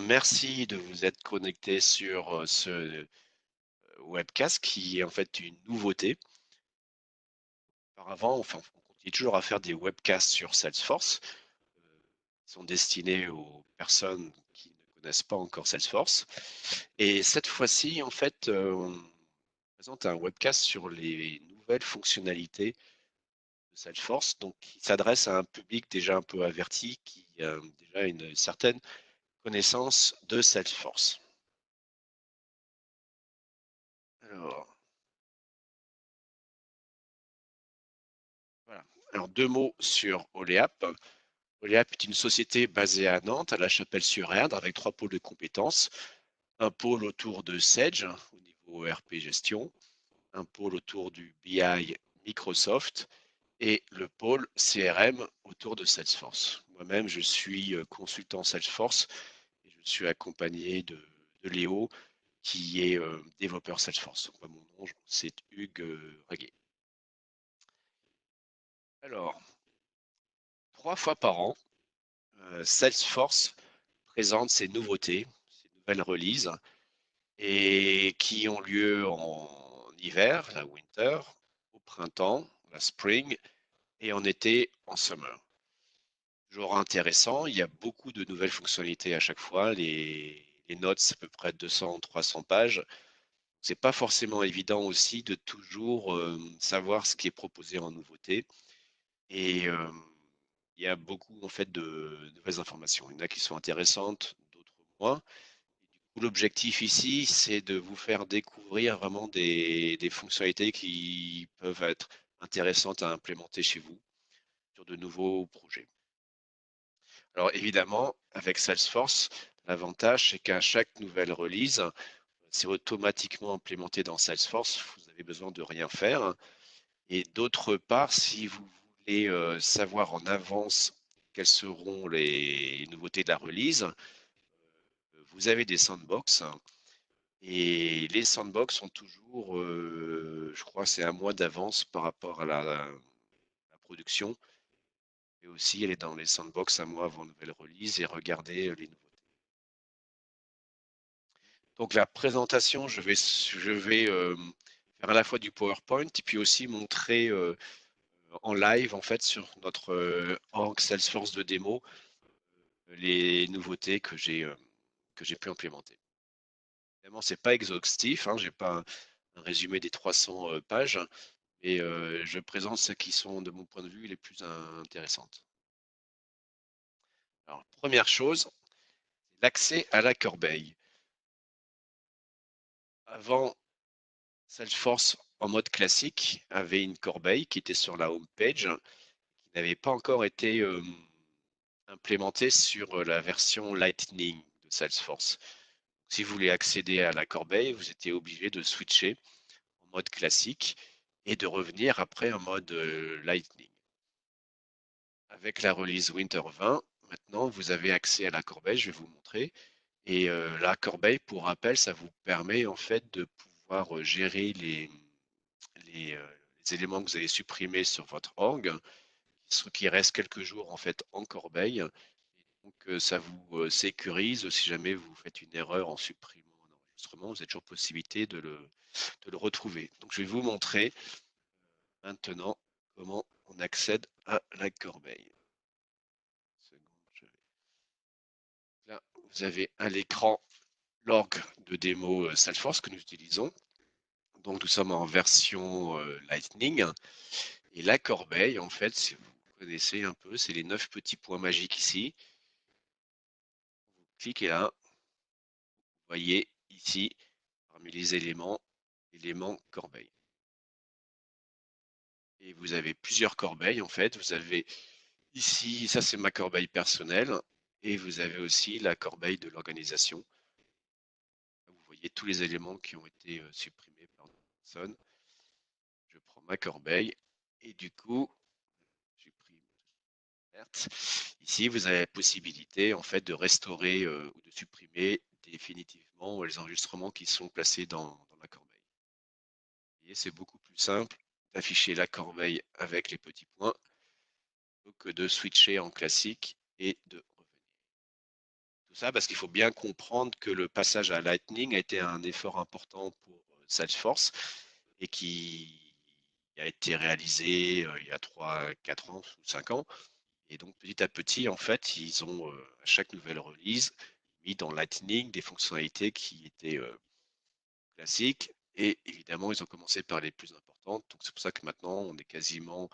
merci de vous être connecté sur ce webcast qui est en fait une nouveauté. Auparavant, enfin, on continue toujours à faire des webcasts sur Salesforce, qui sont destinés aux personnes qui ne connaissent pas encore Salesforce. Et cette fois-ci, en fait, on présente un webcast sur les nouvelles fonctionnalités de Salesforce, donc qui s'adresse à un public déjà un peu averti, qui a déjà une certaine connaissance de Salesforce. Alors, voilà. Alors, deux mots sur Oleap. Oleap est une société basée à Nantes, à La Chapelle-sur-Erdre, avec trois pôles de compétences. Un pôle autour de Sage, au niveau ERP gestion, un pôle autour du BI Microsoft et le pôle CRM autour de Salesforce. Moi-même, je suis consultant Salesforce et je suis accompagné de Léo, qui est développeur Salesforce. Donc, mon nom, c'est Hugues Reguet. Alors, 3 fois par an, Salesforce présente ses nouveautés, ses nouvelles releases, et qui ont lieu en hiver, la winter, au printemps, la spring, et en été, en summer. Toujours intéressant, il y a beaucoup de nouvelles fonctionnalités à chaque fois. Les notes, c'est à peu près 200-300 pages. C'est pas forcément évident aussi de toujours savoir ce qui est proposé en nouveauté. Et il y a beaucoup en fait de nouvelles informations. Il y en a qui sont intéressantes, d'autres moins. L'objectif ici, c'est de vous faire découvrir vraiment des fonctionnalités qui peuvent être intéressantes à implémenter chez vous sur de nouveaux projets. Alors évidemment, avec Salesforce, l'avantage, c'est qu'à chaque nouvelle release, c'est automatiquement implémenté dans Salesforce. Vous n'avez besoin de rien faire. Et d'autre part, si vous voulez savoir en avance quelles seront les nouveautés de la release, vous avez des sandbox. Et les sandbox sont toujours, je crois, c'est un mois d'avance par rapport à la production. Et aussi, elle est dans les sandbox un mois avant la nouvelle release et regarder les nouveautés. Donc la présentation, je vais faire à la fois du PowerPoint et puis aussi montrer en live en fait sur notre org Salesforce de démo les nouveautés que j'ai pu implémenter. Évidemment, c'est pas exhaustif, hein, j'ai pas un résumé des 300 pages, et je présente ceux qui sont, de mon point de vue, les plus intéressantes. Alors, première chose, l'accès à la corbeille. Avant, Salesforce en mode classique avait une corbeille qui était sur la home page, qui n'avait pas encore été implémentée sur la version Lightning de Salesforce. Si vous voulez accéder à la corbeille, vous étiez obligé de switcher en mode classique et de revenir après en mode Lightning. Avec la release Winter 20, maintenant vous avez accès à la corbeille, je vais vous montrer. Et la corbeille, pour rappel, ça vous permet en fait de pouvoir gérer les, euh, les éléments que vous avez supprimés sur votre org, qui restent quelques jours en fait en corbeille. Et donc ça vous sécurise si jamais vous faites une erreur en supprimant un enregistrement, vous avez toujours possibilité de le retrouver. Donc je vais vous montrer maintenant comment on accède à la corbeille. Là, vous avez à l'écran l'org de démo Salesforce que nous utilisons. Donc nous sommes en version Lightning. Et la corbeille, en fait, si vous connaissez un peu, c'est les 9 petits points magiques ici. Vous cliquez là, vous voyez ici, parmi les éléments corbeille. Et vous avez plusieurs corbeilles, en fait. Vous avez ici, ça c'est ma corbeille personnelle, et vous avez aussi la corbeille de l'organisation. Vous voyez tous les éléments qui ont été supprimés par d'autres personnes. Je prends ma corbeille, et du coup, j'ai pris alerte. Ici, vous avez la possibilité en fait de restaurer ou de supprimer définitivement les enregistrements qui sont placés dans la corbeille. Vous voyez, c'est beaucoup plus simple d'afficher la corbeille avec les petits points plutôt que de switcher en classique et de revenir. Tout ça parce qu'il faut bien comprendre que le passage à Lightning a été un effort important pour Salesforce et qui a été réalisé il y a 3, 4 ans ou 5 ans. Et donc petit à petit, en fait, ils ont à chaque nouvelle release mis dans Lightning des fonctionnalités qui étaient classiques. Et évidemment, ils ont commencé par les plus importantes. Donc c'est pour ça que maintenant, on est quasiment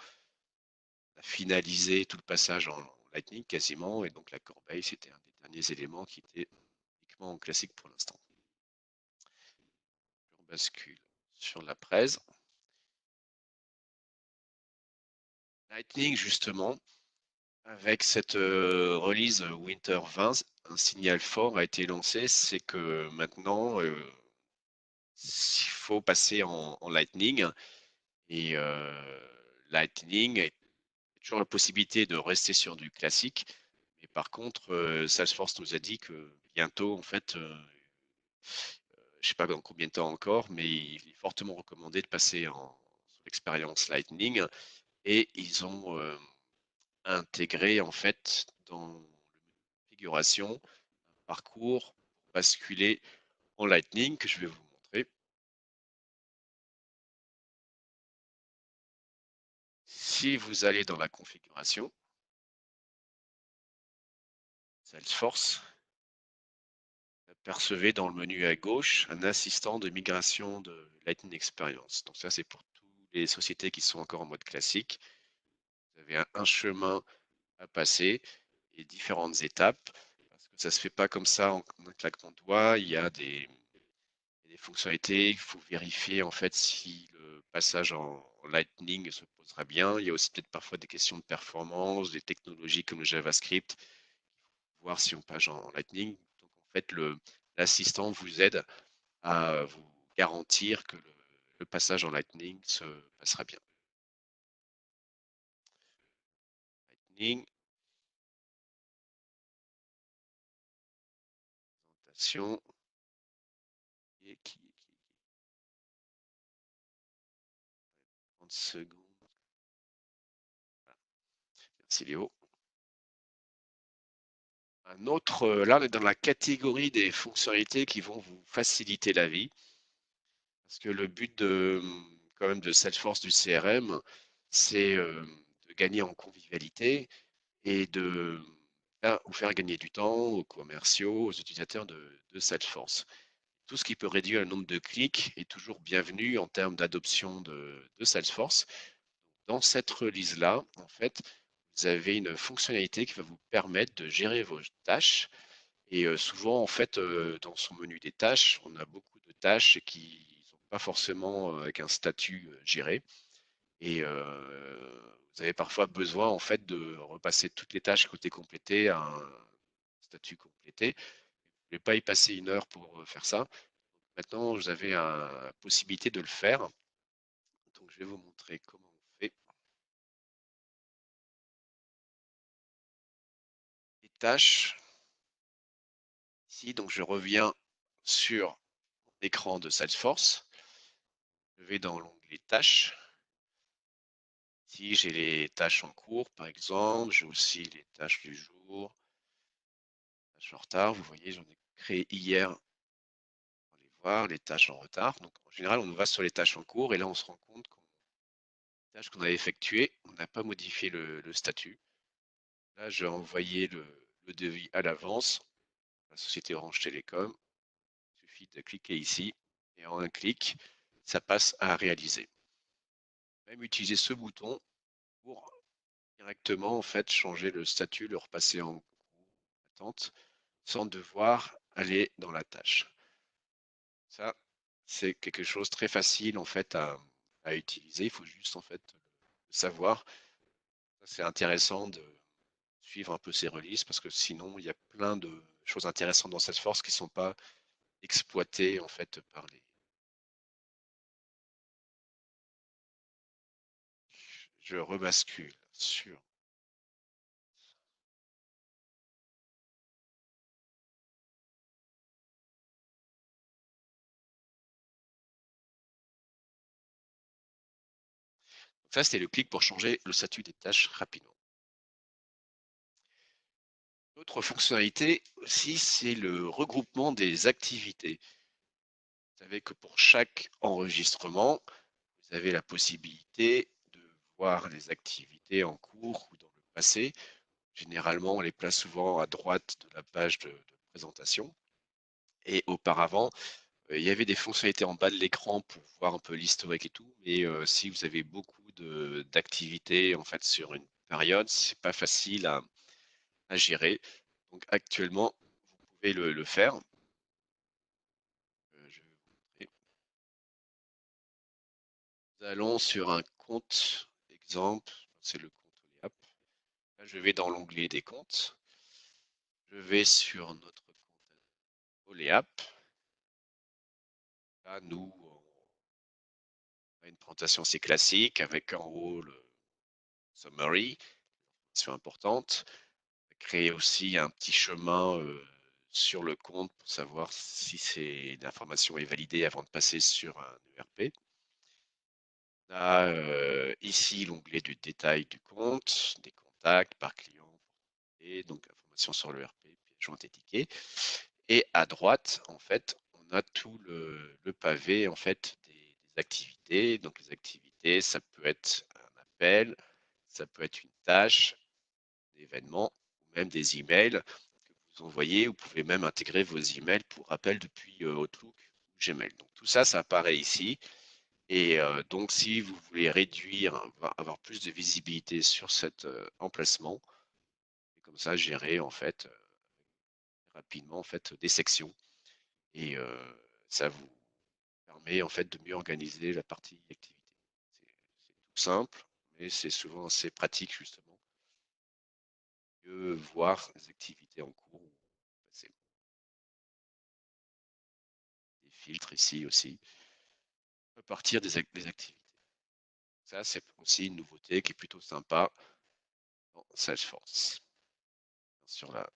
à finaliser tout le passage en Lightning quasiment. Et donc la corbeille, c'était un des derniers éléments qui était uniquement en classique pour l'instant. On bascule sur la presse. Lightning, justement, avec cette release Winter 20, un signal fort a été lancé, c'est que maintenant, il faut passer en Lightning. Et Lightning a toujours la possibilité de rester sur du classique. Mais par contre, Salesforce nous a dit que bientôt, en fait, je ne sais pas dans combien de temps encore, mais il est fortement recommandé de passer sur l'expérience Lightning. Et ils ont intégré, en fait, dans la configuration, un parcours pour basculer en Lightning que je vais vous montrer. Si vous allez dans la configuration, Salesforce, apercevez dans le menu à gauche un assistant de migration de Lightning Experience. Donc ça, c'est pour toutes les sociétés qui sont encore en mode classique. Vous avez un chemin à passer et différentes étapes, parce que ça se fait pas comme ça en un claquement de doigts. Il y a des fonctionnalités, il faut vérifier en fait si le passage en Lightning se posera bien. Il y a aussi peut-être parfois des questions de performance, des technologies comme le JavaScript, voir si on passe en Lightning. Donc en fait, l'assistant vous aide à vous garantir que le passage en Lightning se passera bien. Lightning, présentation, et qui 30 secondes. Voilà. Merci Léo. Un autre, là, on est dans la catégorie des fonctionnalités qui vont vous faciliter la vie. Parce que le but quand même de Salesforce du CRM, c'est de gagner en convivialité et de vous faire gagner du temps aux commerciaux, aux utilisateurs de Salesforce. Tout ce qui peut réduire le nombre de clics est toujours bienvenu en termes d'adoption de Salesforce. Dans cette release-là, en fait, vous avez une fonctionnalité qui va vous permettre de gérer vos tâches. Et souvent, en fait, dans son menu des tâches, on a beaucoup de tâches qui ne sont pas forcément avec un statut géré. Et vous avez parfois besoin, en fait, de repasser toutes les tâches côté complété à un statut complété. Je ne vais pas y passer 1 heure pour faire ça. Maintenant, vous avez la possibilité de le faire. Donc, je vais vous montrer comment on fait. Les tâches. Ici, donc, je reviens sur l'écran de Salesforce. Je vais dans l'onglet tâches. Ici, j'ai les tâches en cours, par exemple. J'ai aussi les tâches du jour, tâches en retard. Vous voyez, j'en ai créé hier. On va les voir, les tâches en retard. Donc, en général, on va sur les tâches en cours et là, on se rend compte qu'on tâches qu'on avait effectuées, on n'a pas modifié le statut. Là, j'ai envoyé le devis à l'avance, la société Orange Télécom. Il suffit de cliquer ici et en un clic, ça passe à réaliser. Même utiliser ce bouton pour directement en fait changer le statut, le repasser en attente sans devoir aller dans la tâche. Ça, c'est quelque chose de très facile en fait à utiliser. Il faut juste en fait le savoir. C'est intéressant de suivre un peu ces releases parce que sinon il y a plein de choses intéressantes dans Salesforce qui ne sont pas exploitées en fait par les. Je rebascule sur. Donc ça, c'était le clic pour changer le statut des tâches rapidement. Autre fonctionnalité aussi, c'est le regroupement des activités. Vous savez que pour chaque enregistrement, vous avez la possibilité de voir les activités en cours ou dans le passé. Généralement, on les place souvent à droite de la page de présentation. Et auparavant, il y avait des fonctionnalités en bas de l'écran pour voir un peu l'historique et tout, mais si vous avez beaucoup d'activités en fait sur une période, c'est pas facile à gérer. Donc actuellement, vous pouvez le faire. Je vais vous montrer. Nous allons sur un compte exemple, c'est le compte OLEAP. Là, je vais dans l'onglet des comptes. Je vais sur notre compte OLEAP. Là, nous, on a une présentation assez classique avec en haut le summary, information importante. Créer aussi un petit chemin sur le compte pour savoir si l'information est validée avant de passer sur un ERP. On a ici l'onglet du détail du compte, des contacts par client, et donc information sur l'ERP, puis jointe et ticket. Et à droite, en fait, on a tout le pavé en fait des activités. Donc les activités, ça peut être un appel, ça peut être une tâche, un événement, ou même des emails que vous envoyez. Vous pouvez même intégrer vos emails pour rappel depuis Outlook ou Gmail. Donc tout ça, ça apparaît ici. Et donc, si vous voulez réduire, avoir plus de visibilité sur cet emplacement, et comme ça, gérer en fait rapidement en fait des sections. Et ça vous permet en fait de mieux organiser la partie activité. C'est tout simple, mais c'est souvent assez pratique justement de voir les activités en cours ou passées. Des filtres ici aussi, à partir des activités. Ça, c'est aussi une nouveauté qui est plutôt sympa dans Salesforce. Sur la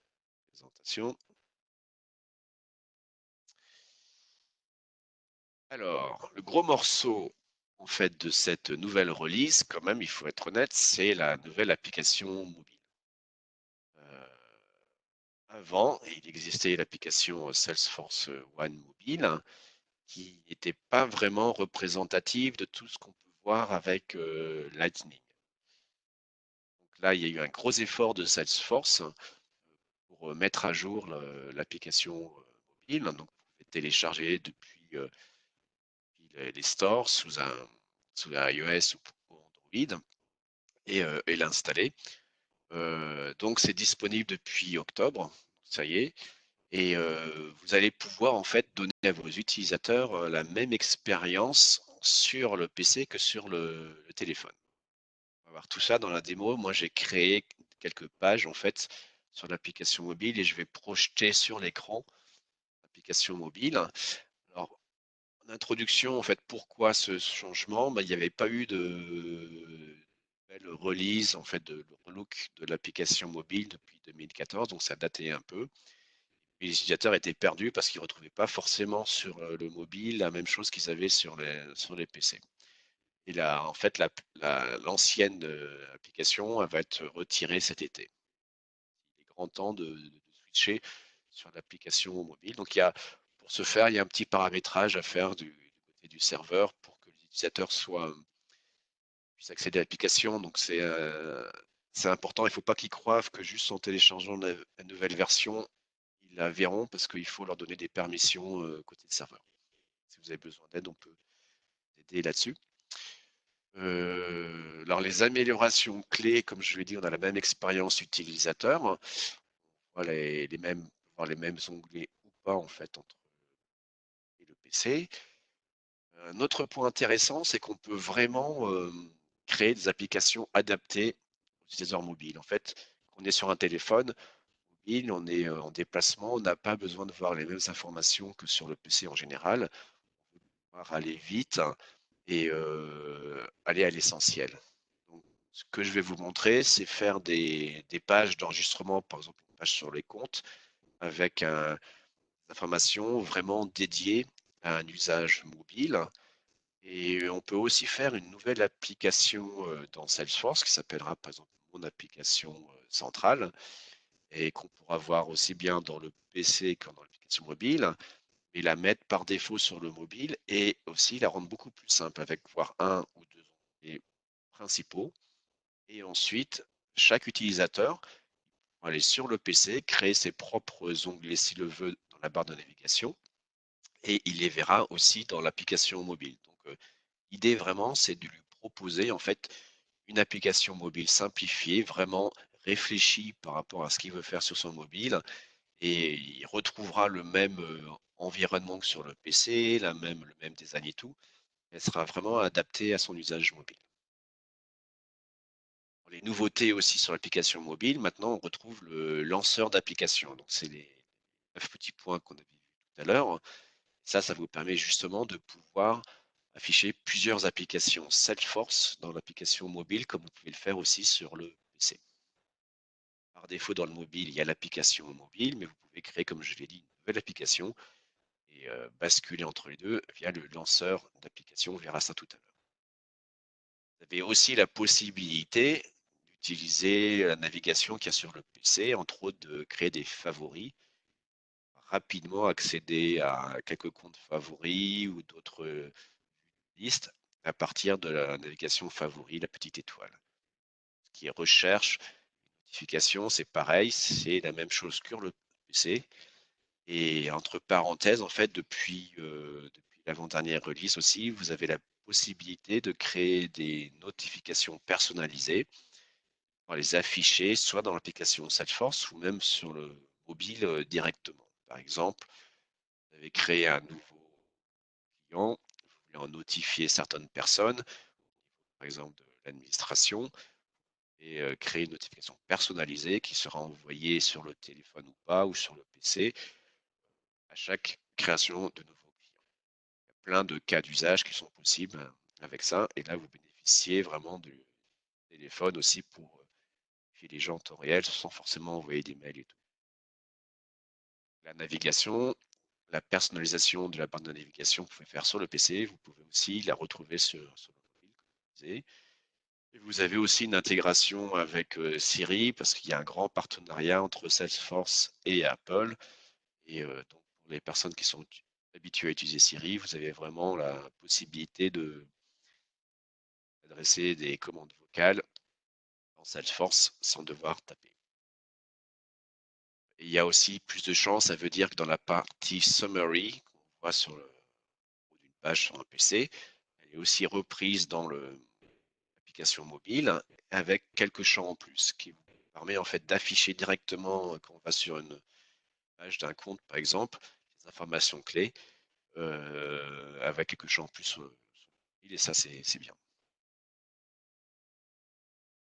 présentation. Alors, le gros morceau en fait de cette nouvelle release, quand même, il faut être honnête, c'est la nouvelle application mobile. Euh, Avant, il existait l'application Salesforce One Mobile hein, qui n'était pas vraiment représentative de tout ce qu'on peut voir avec Lightning. Donc là, il y a eu un gros effort de Salesforce pour mettre à jour l'application mobile. Donc, vous pouvez télécharger depuis les stores sous iOS ou Android et l'installer. Donc c'est disponible depuis octobre, ça y est, et vous allez pouvoir en fait donner à vos utilisateurs la même expérience sur le PC que sur le téléphone. On va voir tout ça dans la démo. Moi j'ai créé quelques pages en fait sur l'application mobile et je vais projeter sur l'écran l'application mobile. Alors en introduction, en fait, pourquoi ce changement? Bah, il n'y avait pas eu de belle release, en fait, de look de l'application mobile depuis 2014, donc ça datait un peu. Et les utilisateurs étaient perdus parce qu'ils ne retrouvaient pas forcément sur le mobile la même chose qu'ils avaient sur les PC. Et là, en fait, l'ancienne application, elle va être retirée cet été. Il est grand temps de switcher sur l'application mobile. Donc, pour ce faire, il y a un petit paramétrage à faire du côté du serveur pour que les utilisateurs puissent accéder à l'application. Donc, c'est important. Il ne faut pas qu'ils croient que juste en téléchargeant la nouvelle version, ils la verront parce qu'il faut leur donner des permissions côté serveur. Si vous avez besoin d'aide, on peut aider là-dessus. Alors, les améliorations clés, comme je l'ai dit, on a la même expérience utilisateur. On voit voir les mêmes onglets ou pas en fait entre et le PC. Un autre point intéressant, c'est qu'on peut vraiment créer des applications adaptées aux utilisateurs mobiles. En fait, quand on est sur un téléphone mobile, on est en déplacement, on n'a pas besoin de voir les mêmes informations que sur le PC en général. On veut pouvoir aller vite et aller à l'essentiel. Donc, ce que je vais vous montrer, c'est faire des pages d'enregistrement, par exemple une page sur les comptes, avec des informations vraiment dédiées à un usage mobile. Et on peut aussi faire une nouvelle application dans Salesforce qui s'appellera par exemple mon application centrale et qu'on pourra voir aussi bien dans le PC que dans l'application mobile, mais la mettre par défaut sur le mobile et aussi la rendre beaucoup plus simple avec voire un ou deux onglets principaux. Et ensuite, chaque utilisateur va aller sur le PC, créer ses propres onglets s'il le veut dans la barre de navigation et il les verra aussi dans l'application mobile. Donc, l'idée vraiment, c'est de lui proposer en fait une application mobile simplifiée, vraiment réfléchie par rapport à ce qu'il veut faire sur son mobile et il retrouvera le même environnement que sur le PC, le même design et tout. Elle sera vraiment adaptée à son usage mobile. Les nouveautés aussi sur l'application mobile, maintenant on retrouve le lanceur d'application. Donc c'est les 9 petits points qu'on avait vus tout à l'heure. Ça vous permet justement de pouvoir afficher plusieurs applications Salesforce dans l'application mobile, comme vous pouvez le faire aussi sur le PC. Par défaut, dans le mobile, il y a l'application mobile, mais vous pouvez créer, comme je l'ai dit, une nouvelle application et basculer entre les deux via le lanceur d'application. On verra ça tout à l'heure. Vous avez aussi la possibilité d'utiliser la navigation qu'il y a sur le PC, entre autres de créer des favoris, rapidement accéder à quelques comptes favoris ou d'autres listes à partir de la navigation favoris, la petite étoile. Ce qui est recherche, notification, c'est pareil, c'est la même chose que le PC. Et entre parenthèses, en fait, depuis l'avant-dernière release aussi, vous avez la possibilité de créer des notifications personnalisées pour les afficher soit dans l'application Salesforce ou même sur le mobile directement. Par exemple, vous avez créé un nouveau client, vous voulez en notifier certaines personnes, par exemple de l'administration, et créer une notification personnalisée qui sera envoyée sur le téléphone ou pas, ou sur le PC, à chaque création de nouveaux clients. Il y a plein de cas d'usage qui sont possibles avec ça, et là, vous bénéficiez vraiment du téléphone aussi pour notifier les gens en temps réel sans forcément envoyer des mails et tout. La navigation, la personnalisation de la barre de navigation, vous pouvez faire sur le PC, vous pouvez aussi la retrouver sur le mobile, comme je disais. Et vous avez aussi une intégration avec Siri parce qu'il y a un grand partenariat entre Salesforce et Apple. Et donc, pour les personnes qui sont habituées à utiliser Siri, vous avez vraiment la possibilité d'adresser des commandes vocales en Salesforce sans devoir taper. Et il y a aussi plus de chances, ça veut dire que dans la partie summary qu'on voit sur le haut d'une page sur un PC, elle est aussi reprise dans l'application mobile avec quelques champs en plus qui vous permet en fait d'afficher directement quand on va sur une page d'un compte par exemple, des informations clés avec quelques champs en plus sur mobile et ça c'est bien.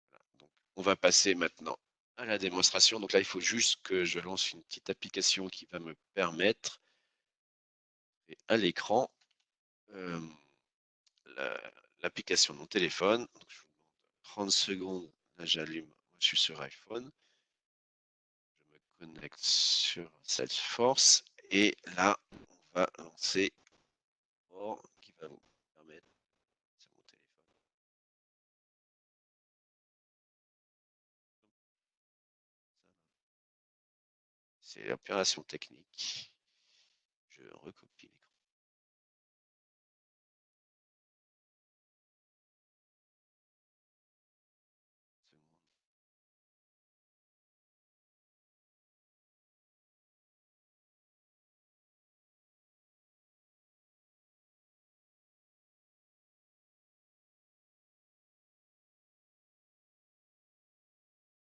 Voilà. Donc, on va passer maintenant à la démonstration. Donc là, il faut juste que je lance une petite application qui va me permettre et à l'écran euh, l'application de mon téléphone. Donc, je vous demande 30 secondes. Là, j'allume. Moi, je suis sur iPhone. Je me connecte sur Salesforce. Et là, on va lancer qui va vous permettre sur mon téléphone. C'est l'opération technique. Je recopie l'écran.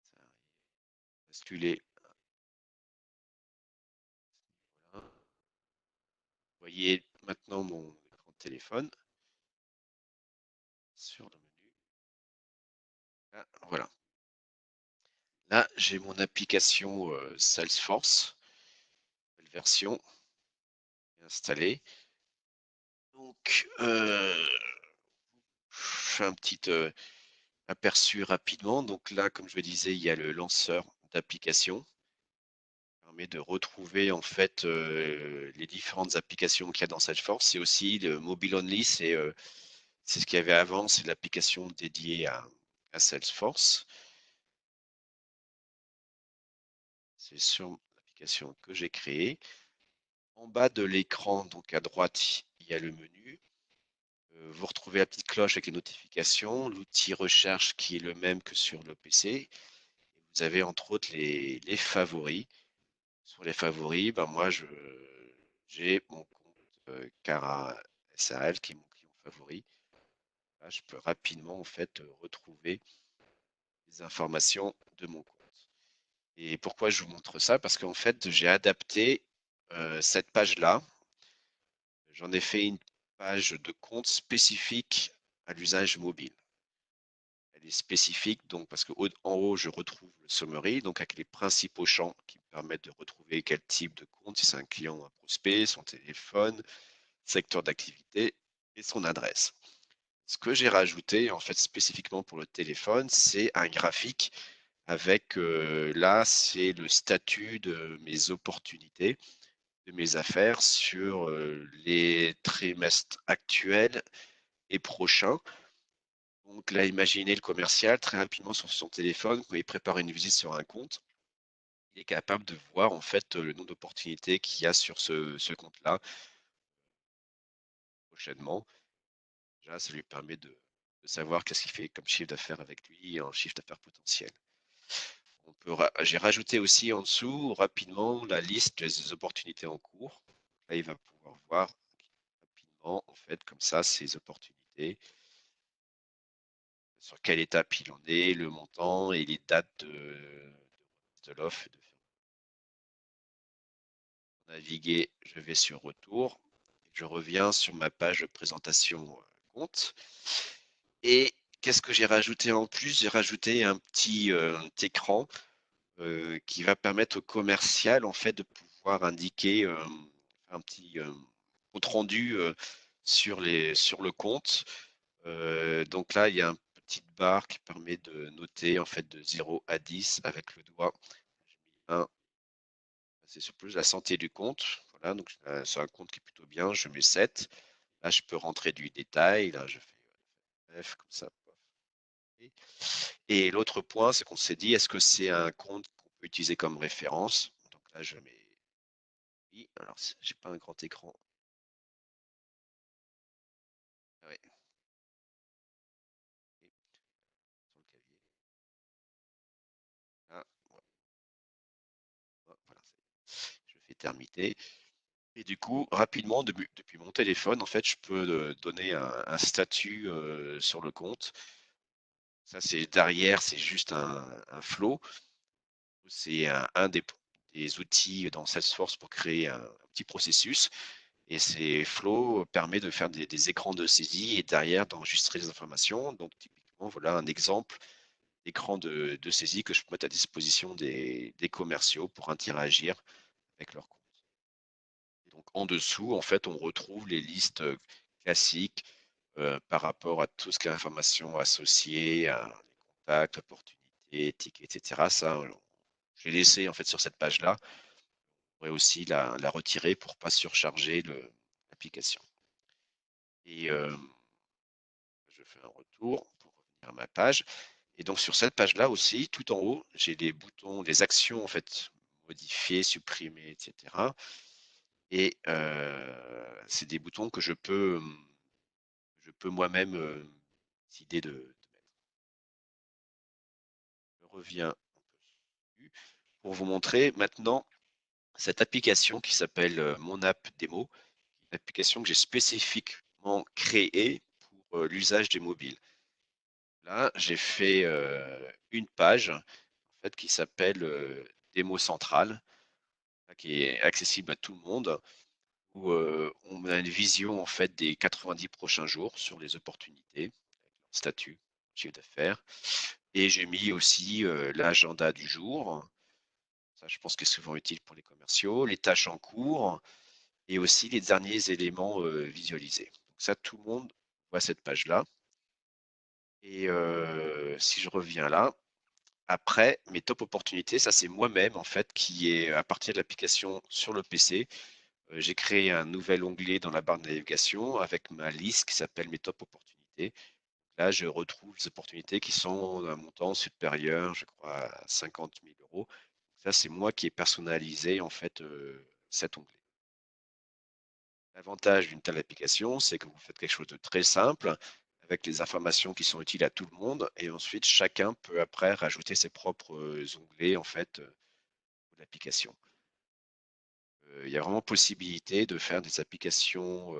Ça arrive. Basculer. Voilà. Vous voyez maintenant mon écran de téléphone sur le menu. Là, voilà. Là, j'ai mon application Salesforce, nouvelle version installée. Donc, je fais un petit aperçu rapidement. Donc là, comme je le disais, il y a le lanceur d'application qui permet de retrouver en fait les différentes applications qu'il y a dans Salesforce. C'est aussi le mobile only, c'est ce qu'il y avait avant, c'est l'application dédiée à Salesforce. C'est sur l'application que j'ai créée. En bas de l'écran, donc à droite, il y a le menu. Vous retrouvez la petite cloche avec les notifications, l'outil recherche qui est le même que sur le PC. Vous avez entre autres les favoris. Sur les favoris, ben moi j'ai mon compte Cara SAL qui est mon client favori. Là, je peux rapidement en fait retrouver les informations de mon compte. Et pourquoi je vous montre ça? Parce qu'en fait, j'ai adapté cette page-là. J'en ai fait une page de compte spécifique à l'usage mobile. Elle est spécifique donc parce qu'en haut, je retrouve le summary, donc avec les principaux champs qui me permettent de retrouver quel type de compte, si c'est un client ou un prospect, son téléphone, secteur d'activité et son adresse. Ce que j'ai rajouté en fait spécifiquement pour le téléphone, c'est un graphique avec là, c'est le statut de mes opportunités, de mes affaires sur les trimestres actuels et prochains. Donc là, imaginez le commercial très rapidement sur son téléphone, quand il prépare une visite sur un compte, il est capable de voir en fait le nombre d'opportunités qu'il y a sur ce compte-là prochainement. Déjà, ça lui permet de savoir qu'est-ce qu'il fait comme chiffre d'affaires avec lui et un chiffre d'affaires potentiel. J'ai rajouté aussi en dessous rapidement la liste des opportunités en cours. Là, il va pouvoir voir rapidement en fait comme ça ces opportunités, sur quelle étape il en est, le montant et les dates de l'offre. Naviguer, je vais sur retour. Je reviens sur ma page de présentation compte. Et qu'est-ce que j'ai rajouté en plus? J'ai rajouté un petit écran qui va permettre au commercial en fait de pouvoir indiquer un petit compte rendu sur le compte. Donc là, il y a une petite barre qui permet de noter en fait de 0 à 10 avec le doigt. J'ai mis 1, c'est sur plus la santé du compte. Voilà, donc c'est un compte qui est plutôt bien. Je mets 7. Là, je peux rentrer du détail. Là, je fais F comme ça. Et l'autre point, c'est qu'on s'est dit, est-ce que c'est un compte qu'on peut utiliser comme référence? Donc là, je mets oui. Alors, j'ai pas un grand écran. Ah ouais. Et sur le clavier. Ah, voilà, je fais terminer. Et du coup, rapidement, depuis mon téléphone, en fait, je peux donner un statut sur le compte. Ça, c'est derrière, c'est juste un flow. C'est un des outils dans Salesforce pour créer un petit processus. Et ces flows permet de faire des écrans de saisie et derrière d'enregistrer les informations. Donc, typiquement, voilà un exemple d'écran de saisie que je peux mettre à disposition des commerciaux pour interagir avec leur compte. Et donc, en dessous, en fait, on retrouve les listes classiques par rapport à tout ce qui est information associée à les contacts, opportunités, tickets, etc. Ça, j'ai laissé en fait sur cette page-là. On pourrait aussi la retirer pour pas surcharger l'application. Et je fais un retour pour revenir à ma page. Et donc sur cette page-là aussi, tout en haut, j'ai des boutons, des actions en fait, modifier, supprimer, etc. Et c'est des boutons que je peux moi-même décider de mettre. Je reviens un peu dessus pour vous montrer maintenant cette application qui s'appelle Mon App Démo, une application que j'ai spécifiquement créée pour l'usage des mobiles. Là, j'ai fait une page en fait, qui s'appelle Démo centrale, qui est accessible à tout le monde, où on a une vision en fait des 90 prochains jours sur les opportunités, statut, chiffre d'affaires. Et j'ai mis aussi l'agenda du jour. Ça, je pense que c'est souvent utile pour les commerciaux, les tâches en cours et aussi les derniers éléments visualisés. Donc ça, tout le monde voit cette page-là. Et si je reviens là, après, mes top opportunités, ça c'est moi-même en fait qui est à partir de l'application sur le PC. J'ai créé un nouvel onglet dans la barre de navigation avec ma liste qui s'appelle mes top opportunités. Là, je retrouve les opportunités qui sont d'un montant supérieur, je crois, à 50 000 euros. Ça, c'est moi qui ai personnalisé en fait cet onglet. L'avantage d'une telle application, c'est que vous faites quelque chose de très simple avec les informations qui sont utiles à tout le monde et ensuite chacun peut après rajouter ses propres onglets en fait de l'application. Il y a vraiment possibilité de faire des applications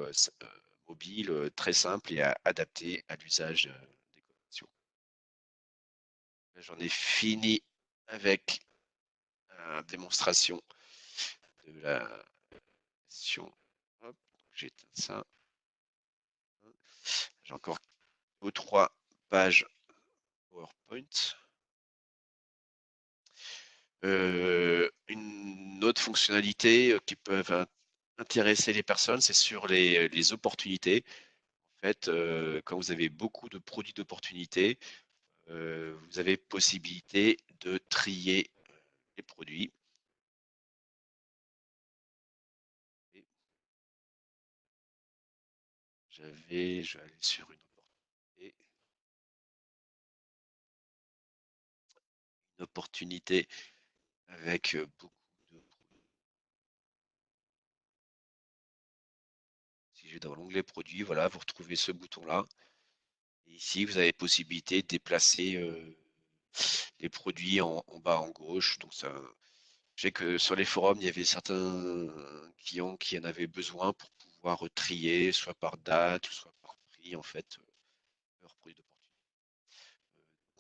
mobiles très simples et adaptées à l'usage des connexions. J'en ai fini avec la démonstration de la session. Hop, j'éteins ça. J'ai encore deux, trois pages PowerPoint. Une autre fonctionnalité qui peuvent intéresser les personnes, c'est sur les opportunités. En fait, quand vous avez beaucoup de produits d'opportunités, vous avez possibilité de trier les produits. Et je vais aller sur une opportunité avec beaucoup de produits. Si je vais dans l'onglet produits, voilà, vous retrouvez ce bouton-là. Et ici, vous avez possibilité de déplacer les produits en bas en gauche. Donc ça, je sais que sur les forums, il y avait certains clients qui en avaient besoin pour pouvoir trier, soit par date, soit par prix, en fait, leurs produits d'opportunité.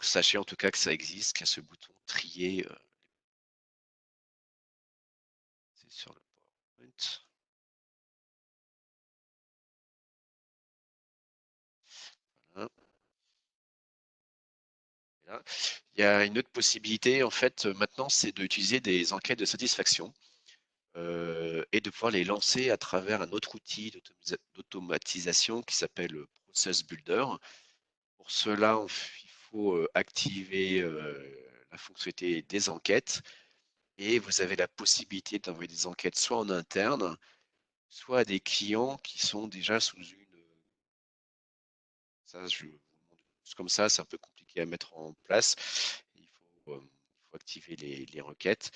Sachez en tout cas que ça existe, qu'il y a ce bouton trier, c'est sur le PowerPoint. Voilà. Et là, il y a une autre possibilité, en fait, maintenant, c'est d'utiliser des enquêtes de satisfaction et de pouvoir les lancer à travers un autre outil d'automatisation qui s'appelle Process Builder. Pour cela, il faut activer la fonctionnalité des enquêtes et vous avez la possibilité d'envoyer des enquêtes soit en interne, soit à des clients qui sont déjà sous une. Ça, je vous le montre juste comme ça, c'est un peu compliqué à mettre en place. Il faut activer les requêtes.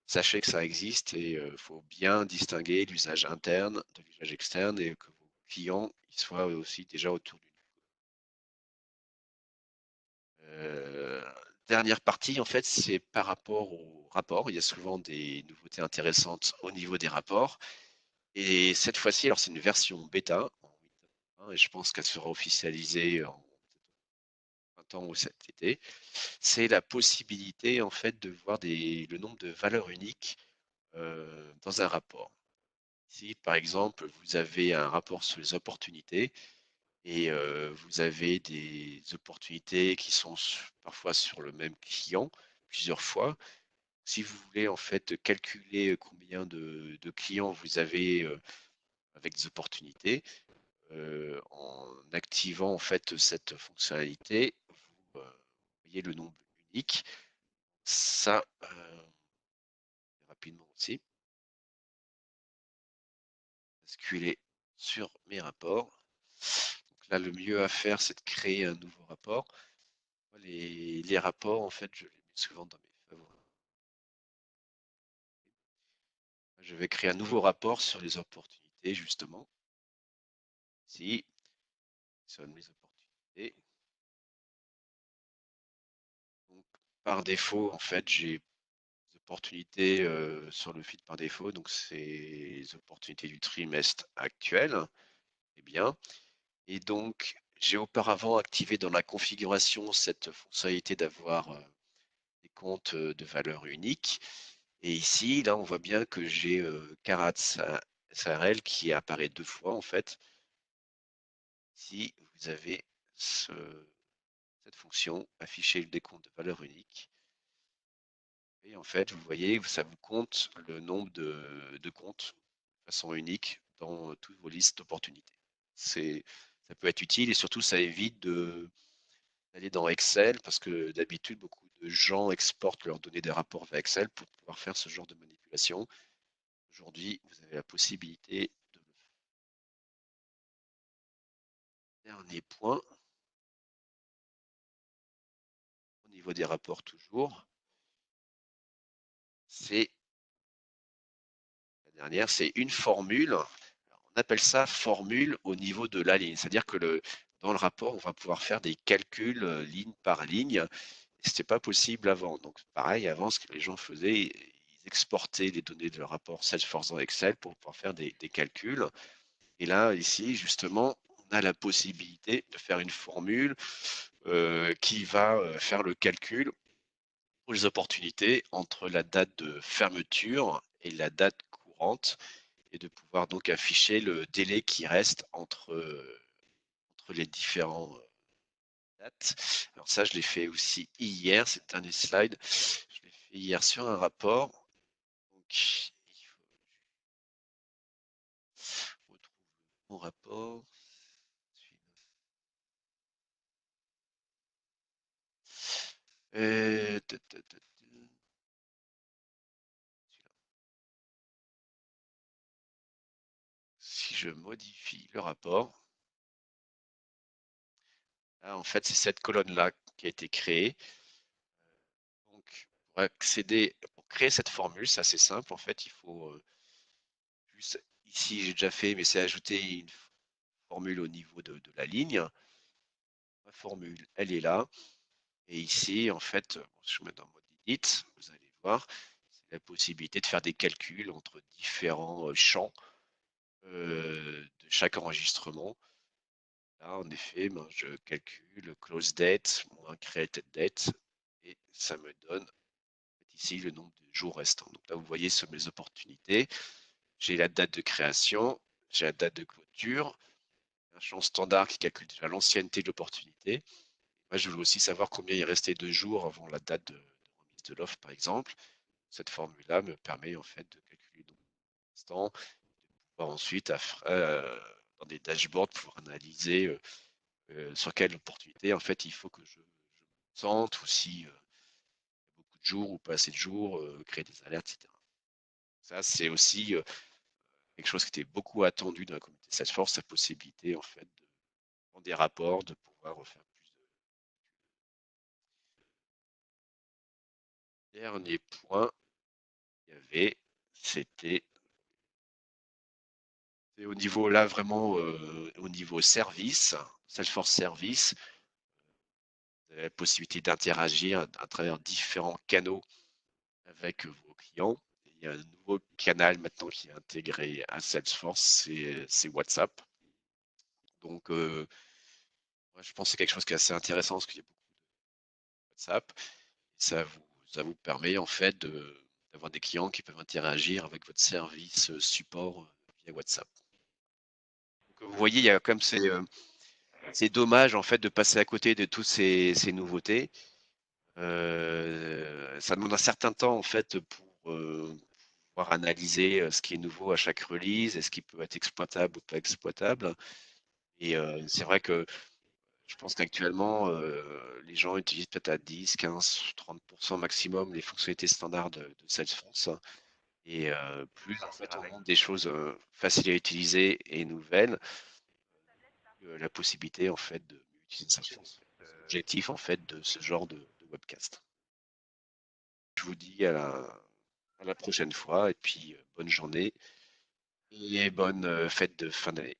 Sachez que ça existe et il faut bien distinguer l'usage interne de l'usage externe et que vos clients ils soient aussi déjà autour d'une. Euh, Dernière partie, en fait, c'est par rapport aux rapports. Il y a souvent des nouveautés intéressantes au niveau des rapports. Et cette fois-ci, alors c'est une version bêta en 8.1 et je pense qu'elle sera officialisée en printemps ou cet été. C'est la possibilité, en fait, de voir le nombre de valeurs uniques dans un rapport. Si, par exemple, vous avez un rapport sur les opportunités et vous avez des opportunités qui sont parfois sur le même client plusieurs fois, si vous voulez en fait calculer combien de clients vous avez avec des opportunités, en activant en fait cette fonctionnalité, vous voyez le nombre unique. Ça, rapidement aussi, basculer sur mes rapports. Donc là, le mieux à faire, c'est de créer un nouveau rapport. Les rapports, en fait, je les mets souvent dans mes favoris. Je vais créer un nouveau rapport sur les opportunités, justement. Ici, sur mes opportunités. Donc, par défaut, en fait, j'ai des opportunités sur le feed par défaut. Donc, c'est les opportunités du trimestre actuel. Eh bien, et donc, j'ai auparavant activé dans la configuration cette fonctionnalité d'avoir des comptes de valeur unique. Et ici, là, on voit bien que j'ai Carat SARL qui apparaît deux fois en fait. Ici, vous avez cette fonction, afficher le décompte de valeur unique. Et en fait, vous voyez, ça vous compte le nombre de comptes de façon unique dans toutes vos listes d'opportunités. Ça peut être utile et surtout, ça évite d'aller dans Excel parce que d'habitude, beaucoup de gens exportent leurs données des rapports vers Excel pour pouvoir faire ce genre de manipulation. Aujourd'hui, vous avez la possibilité de le faire. Dernier point, au niveau des rapports toujours. c'est la dernière, c'est une formule. On appelle ça formule au niveau de la ligne. C'est-à-dire que dans le rapport, on va pouvoir faire des calculs ligne par ligne. C'était pas possible avant. Donc, pareil, avant, ce que les gens faisaient, ils exportaient les données de leur rapport Salesforce dans Excel pour pouvoir faire des calculs. Et là, ici, justement, on a la possibilité de faire une formule qui va faire le calcul pour les opportunités entre la date de fermeture et la date courante et de pouvoir donc afficher le délai qui reste entre les différents dates. Alors ça, je l'ai fait aussi hier, c'est le dernier slide. Je l'ai fait hier sur un rapport. Donc, il faut retrouver mon rapport. Si je modifie le rapport, là, en fait, c'est cette colonne-là qui a été créée. Donc, pour créer cette formule, c'est assez simple. En fait, il faut plus, ici, j'ai déjà fait, mais c'est ajouter une formule au niveau de la ligne. Ma formule, elle est là. Et ici, en fait, si je mets dans mode edit, vous allez voir, c'est la possibilité de faire des calculs entre différents champs de chaque enregistrement. Là, en effet, ben, je calcule close date moins created date et ça me donne ici le nombre de jours restants. Donc là, vous voyez sur mes opportunités, j'ai la date de création, j'ai la date de clôture, un champ standard qui calcule déjà l'ancienneté de l'opportunité. Moi, je veux aussi savoir combien il restait de jours avant la date de remise de l'offre, par exemple. Cette formule-là me permet en fait de calculer donc l'instant, de pouvoir ensuite, dans des dashboards, pouvoir analyser sur quelle opportunité en fait il faut que je me concentre ou si beaucoup de jours ou pas assez de jours, créer des alertes, etc. Ça, c'est aussi quelque chose qui était beaucoup attendu dans la communauté Salesforce, la possibilité en fait de, dans des rapports, de pouvoir faire plus de. Dernier point, il y avait, c'était c'est au niveau là vraiment au niveau service, Salesforce Service, vous avez la possibilité d'interagir à travers différents canaux avec vos clients. Il y a un nouveau canal maintenant qui est intégré à Salesforce, c'est WhatsApp. Donc, moi, je pense que c'est quelque chose qui est assez intéressant parce qu'il y a beaucoup de WhatsApp. Ça vous permet en fait d'avoir des clients qui peuvent interagir avec votre service support via WhatsApp. Donc, vous voyez, il y a comme c'est dommage en fait de passer à côté de toutes ces nouveautés. Ça demande un certain temps en fait pour pouvoir analyser ce qui est nouveau à chaque release et ce qui peut être exploitable ou pas exploitable. Et c'est vrai que je pense qu'actuellement, les gens utilisent peut-être à 10, 15, 30% maximum les fonctionnalités standards de Salesforce. Et plus en fait on monte des choses faciles à utiliser et nouvelles, la possibilité en fait de utiliser Salesforce. C'est l'objectif en fait de ce genre de webcast. Je vous dis à la prochaine fois et puis bonne journée et bonne fête de fin d'année.